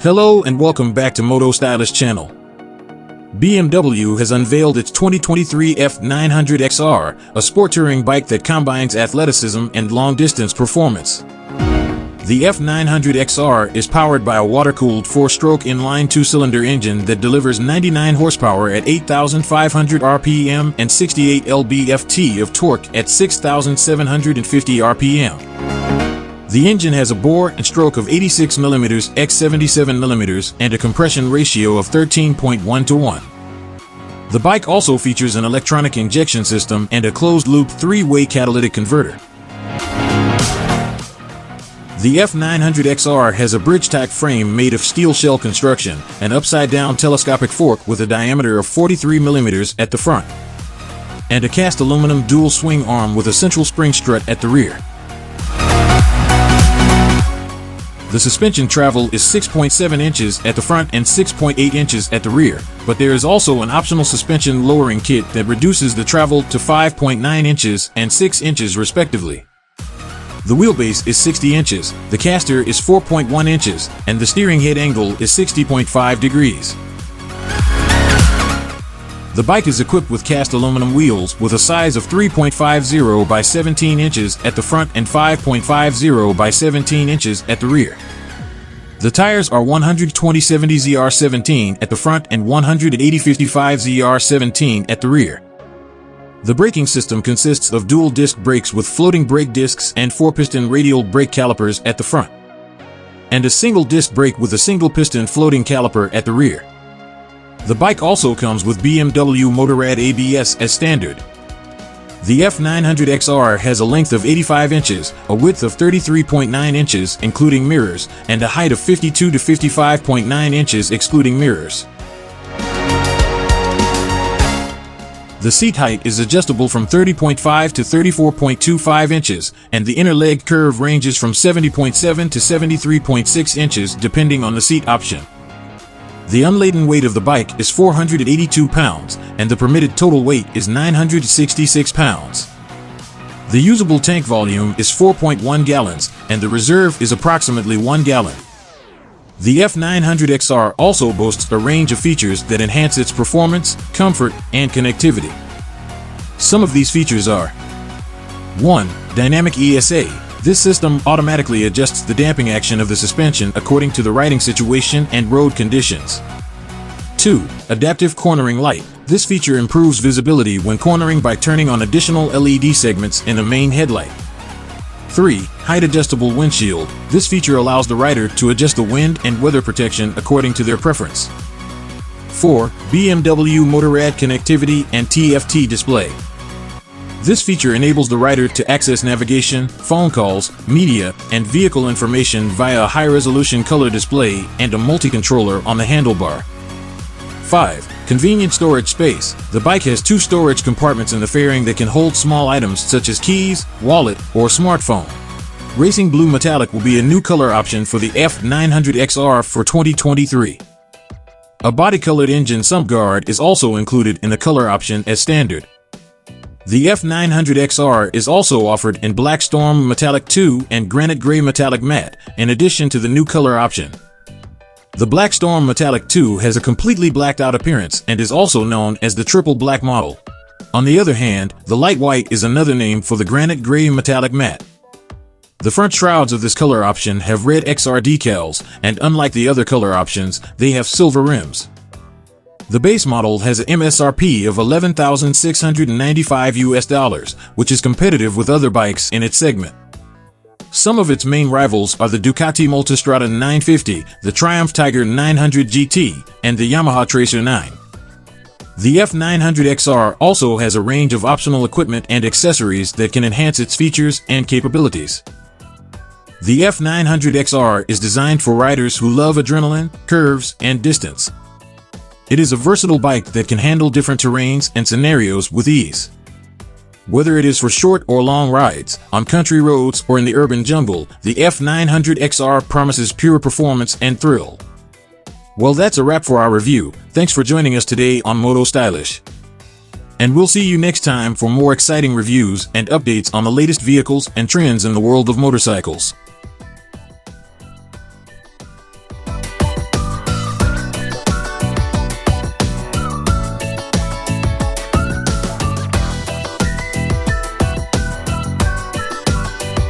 Hello and welcome back to Moto Stylish channel. BMW has unveiled its 2023 F900XR, a sport touring bike that combines athleticism and long-distance performance. The F900XR is powered by a water-cooled 4-stroke inline 2-cylinder engine that delivers 99 horsepower at 8,500 RPM and 68 lb-ft of torque at 6,750 RPM. The engine has a bore and stroke of 86 mm x 77 mm and a compression ratio of 13.1 to 1. The bike also features an electronic injection system and a closed-loop 3-way catalytic converter. The F900XR has a bridge-type frame made of steel shell construction, an upside-down telescopic fork with a diameter of 43 mm at the front, and a cast aluminum dual swing arm with a central spring strut at the rear. The suspension travel is 6.7 inches at the front and 6.8 inches at the rear, but there is also an optional suspension lowering kit that reduces the travel to 5.9 inches and 6 inches respectively. The wheelbase is 60 inches, the caster is 4.1 inches, and the steering head angle is 60.5 degrees. The bike is equipped with cast aluminum wheels with a size of 3.50 by 17 inches at the front and 5.50 by 17 inches at the rear. The tires are 120/70 ZR17 at the front and 180/55 ZR17 at the rear. The braking system consists of dual disc brakes with floating brake discs and 4-piston radial brake calipers at the front, and a single disc brake with a single piston floating caliper at the rear. The bike also comes with BMW Motorrad ABS as standard. The F900XR has a length of 85 inches, a width of 33.9 inches including mirrors, and a height of 52 to 55.9 inches excluding mirrors. The seat height is adjustable from 30.5 to 34.25 inches, and the inner leg curve ranges from 70.7 to 73.6 inches depending on the seat option. The unladen weight of the bike is 482 pounds, and the permitted total weight is 966 pounds. The usable tank volume is 4.1 gallons, and the reserve is approximately 1 gallon. The F900XR also boasts a range of features that enhance its performance, comfort, and connectivity. Some of these features are: 1. Dynamic ESA. This system automatically adjusts the damping action of the suspension according to the riding situation and road conditions. 2. Adaptive cornering light. This feature improves visibility when cornering by turning on additional LED segments in the main headlight. 3. Height adjustable windshield. This feature allows the rider to adjust the wind and weather protection according to their preference. 4. BMW Motorrad connectivity and TFT display. This feature enables the rider to access navigation, phone calls, media, and vehicle information via a high-resolution color display and a multi-controller on the handlebar. 5. Convenient storage space. The bike has 2 storage compartments in the fairing that can hold small items such as keys, wallet, or smartphone. Racing Blue Metallic will be a new color option for the F900XR for 2023. A body-colored engine sump guard is also included in the color option as standard. The F900XR is also offered in Black Storm Metallic 2 and Granite Gray Metallic Matte, in addition to the new color option. The Black Storm Metallic 2 has a completely blacked out appearance and is also known as the Triple Black model. On the other hand, the Light White is another name for the Granite Gray Metallic Matte. The front shrouds of this color option have red XR decals, and unlike the other color options, they have silver rims. The base model has an MSRP of $11,695, which is competitive with other bikes in its segment. Some of its main rivals are the Ducati Multistrada 950, the Triumph Tiger 900 GT, and the Yamaha Tracer 9. The F900XR also has a range of optional equipment and accessories that can enhance its features and capabilities. The F900XR is designed for riders who love adrenaline, curves, and distance. It is a versatile bike that can handle different terrains and scenarios with ease. Whether it is for short or long rides, on country roads or in the urban jungle, the F900XR promises pure performance and thrill. Well, that's a wrap for our review. Thanks for joining us today on Moto Stylish. And we'll see you next time for more exciting reviews and updates on the latest vehicles and trends in the world of motorcycles.